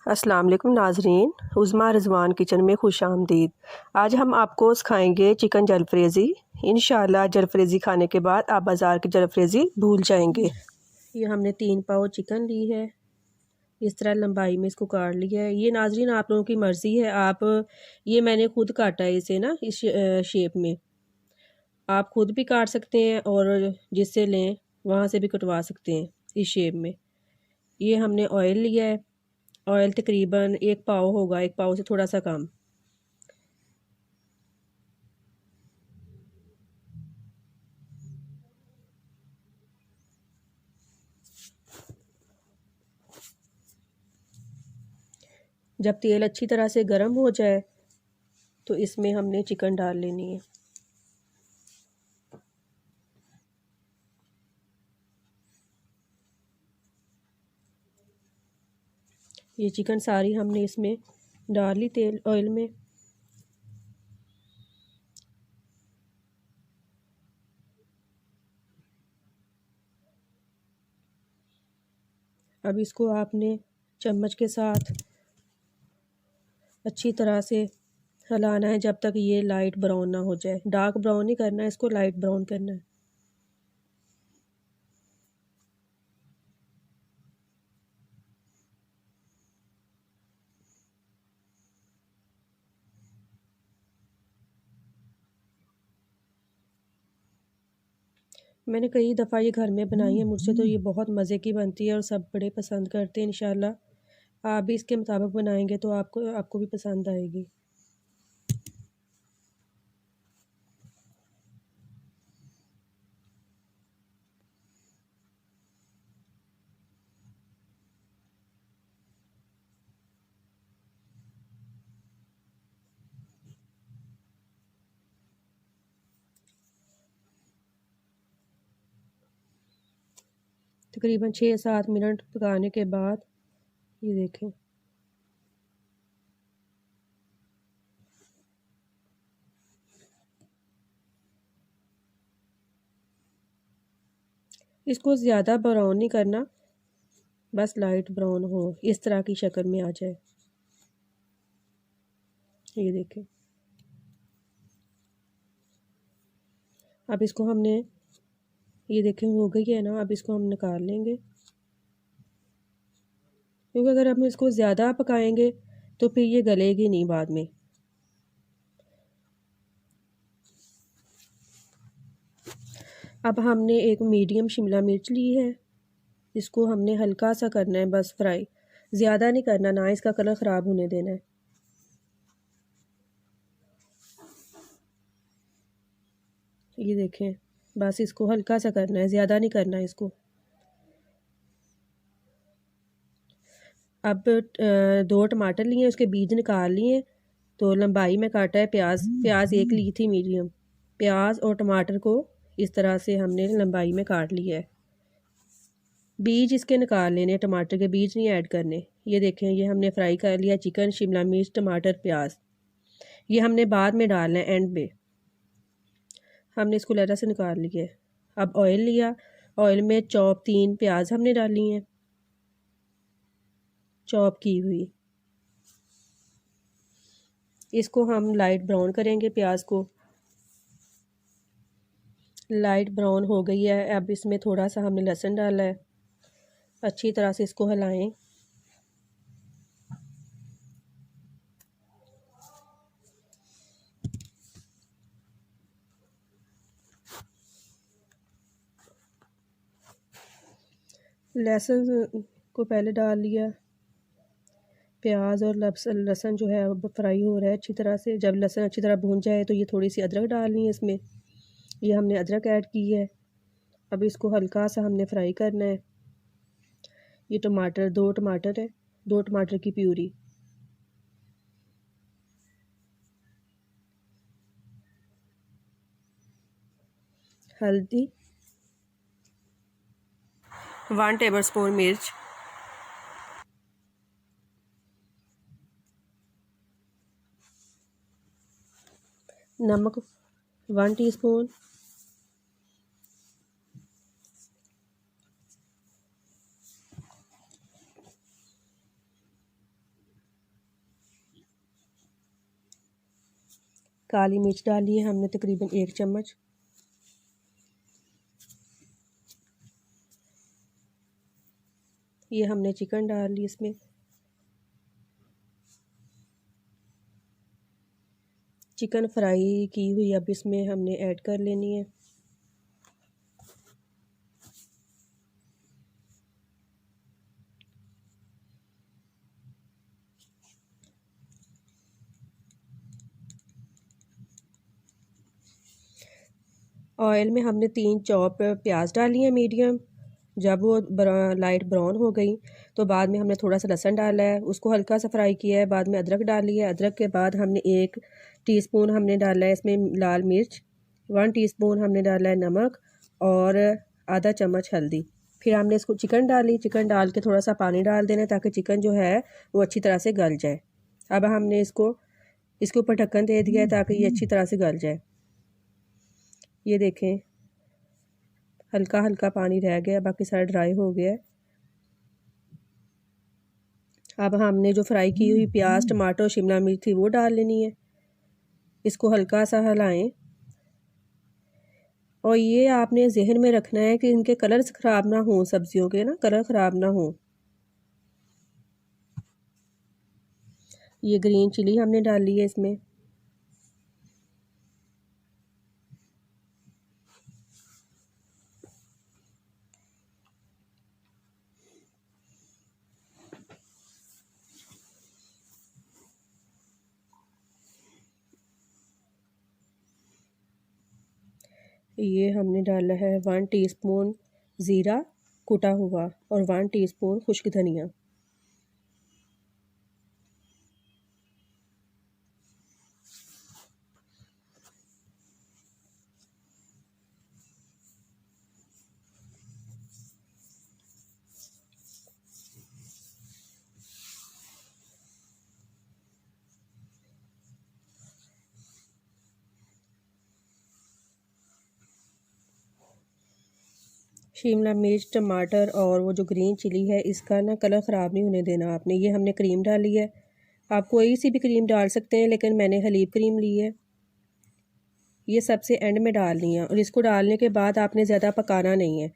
अस्सलाम वालेकुम नाजरीन, उज़्मा रिज़वान किचन में खुश आमदीद। आज हम आपको सिखाएंगे चिकन जलफ्रेज़ी। इंशाल्लाह जलफ्रेज़ी खाने के बाद आप बाज़ार की जलफ्रेज़ी भूल जाएंगे। ये हमने 3 पाव चिकन ली है, इस तरह लंबाई में इसको काट लिया है। ये नाजरीन आप लोगों की मर्ज़ी है, आप ये मैंने खुद काटा है इसे ना इस शेप में। आप खुद भी काट सकते हैं और जिससे लें वहाँ से भी कटवा सकते हैं इस शेप में। ये हमने ऑयल लिया है, ऑयल तकरीबन 1 पाव होगा, 1 पाव से थोड़ा सा कम। जब तेल अच्छी तरह से गर्म हो जाए तो इसमें हमने चिकन डाल लेनी है। ये चिकन सारी हमने इसमें डाल ली तेल ऑयल में। अब इसको आपने चम्मच के साथ अच्छी तरह से हिलाना है जब तक ये लाइट ब्राउन ना हो जाए। डार्क ब्राउन नहीं करना है इसको, लाइट ब्राउन करना है। मैंने कई दफ़ा ये घर में बनाई है, मुझसे तो ये बहुत मज़े की बनती है और सब बड़े पसंद करते हैं। इंशाल्लाह आप भी इसके मुताबिक बनाएंगे तो आपको भी पसंद आएगी। तकरीबन 6-7 मिनट पकाने के बाद ये देखें इसको ज़्यादा ब्राउन नहीं करना, बस लाइट ब्राउन हो, इस तरह की शक्ल में आ जाए। ये देखें अब इसको हमने ये देखें हो गई है ना, अब इसको हम निकाल लेंगे क्योंकि अगर हम इसको ज़्यादा पकाएंगे तो फिर ये गलेगी नहीं बाद में। अब हमने एक मीडियम शिमला मिर्च ली है, इसको हमने हल्का सा करना है बस फ्राई, ज़्यादा नहीं करना, ना इसका कलर ख़राब होने देना है। ये देखें बस इसको हल्का सा करना है, ज़्यादा नहीं करना है इसको। अब 2 टमाटर लिए, उसके बीज निकाल लिए, तो लंबाई में काटा है प्याज 1 ली थी मीडियम। प्याज और टमाटर को इस तरह से हमने लंबाई में काट लिया है। बीज इसके निकाल लेने, टमाटर के बीज नहीं ऐड करने। ये देखें ये हमने फ्राई कर लिया चिकन, शिमला मिर्च, टमाटर, प्याज, ये हमने बाद में डालना है एंड में। हमने इसको लहरा से निकाल लिया है। अब ऑयल लिया, ऑयल में 3 प्याज हमने डाली हैं चॉप की हुई। इसको हम लाइट ब्राउन करेंगे, प्याज को लाइट ब्राउन हो गई है। अब इसमें थोड़ा सा हमने लहसुन डाला है, अच्छी तरह से इसको हिलाएं। लहसुन को पहले डाल लिया, प्याज और लहसुन जो है अब फ्राई हो रहा है अच्छी तरह से। जब लहसुन अच्छी तरह भून जाए तो ये थोड़ी सी अदरक डालनी है इसमें, ये हमने अदरक ऐड की है। अब इसको हल्का सा हमने फ्राई करना है। ये टमाटर 2 टमाटर है, 2 टमाटर की प्यूरी, हल्दी 1 टेबलस्पून, मिर्च, नमक 1 टीस्पून, काली मिर्च डाली है हमने तकरीबन 1 चम्मच। ये हमने चिकन डाल ली इसमें। चिकन फ्राई की हुई अब इसमें हमने ऐड कर लेनी है। ऑयल में हमने 3 चॉप प्याज डाली है मीडियम। जब वो लाइट ब्राउन हो गई तो बाद में हमने थोड़ा सा लहसुन डाला है, उसको हल्का सा फ्राई किया है। बाद में अदरक डाली है। अदरक के बाद हमने 1 टीस्पून हमने डाला है इसमें लाल मिर्च, 1 टीस्पून हमने डाला है नमक और आधा चम्मच हल्दी। फिर हमने इसको चिकन डाली। चिकन डाल के थोड़ा सा पानी डाल देना ताकि चिकन जो है वो अच्छी तरह से गल जाए। अब हमने इसके ऊपर ढक्कन दे दिया है ताकि ये अच्छी तरह से गल जाए। ये देखें हल्का हल्का पानी रह गया, बाकी सारा ड्राई हो गया है। अब हमने जो फ्राई की हुई प्याज, टमाटर, शिमला मिर्च थी वो डाल लेनी है। इसको हल्का सा हिलाएं और ये आपने जहन में रखना है कि इनके कलर्स ख़राब ना हो, सब्जियों के ना कलर ख़राब ना हो। ये ग्रीन चिली हमने डाली है इसमें। ये हमने डाला है 1 टीस्पून ज़ीरा कुटा हुआ और 1 टीस्पून खुश्क धनिया। शिमला मिर्च, टमाटर और वो जो ग्रीन चिली है इसका ना कलर ख़राब नहीं होने देना आपने। ये हमने क्रीम डाली है। आप कोई सी भी क्रीम डाल सकते हैं लेकिन मैंने हलीब क्रीम ली है। ये सबसे एंड में डालनी है और इसको डालने के बाद आपने ज़्यादा पकाना नहीं है।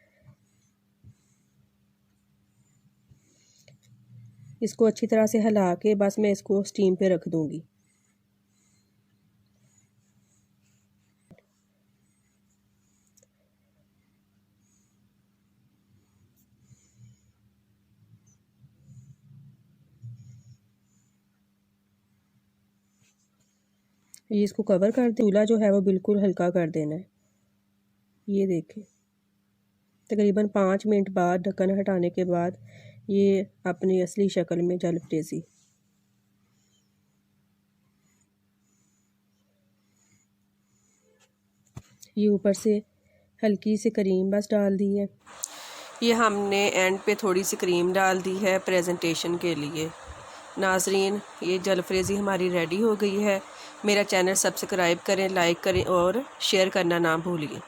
इसको अच्छी तरह से हिला के बस मैं इसको स्टीम पे रख दूँगी। ये इसको कवर कर दे। चूल्हा जो है वो बिल्कुल हल्का कर देना है। ये देखें तकरीबन 5 मिनट बाद ढक्कन हटाने के बाद ये अपनी असली शक्ल में जलफ्रेज़ी। ये ऊपर से हल्की सी क्रीम बस डाल दी है। ये हमने एंड पे थोड़ी सी क्रीम डाल दी है प्रेजेंटेशन के लिए। नाजरीन ये जलफ्रेज़ी हमारी रेडी हो गई है। मेरा चैनल सब्सक्राइब करें, लाइक करें और शेयर करना ना भूलिए।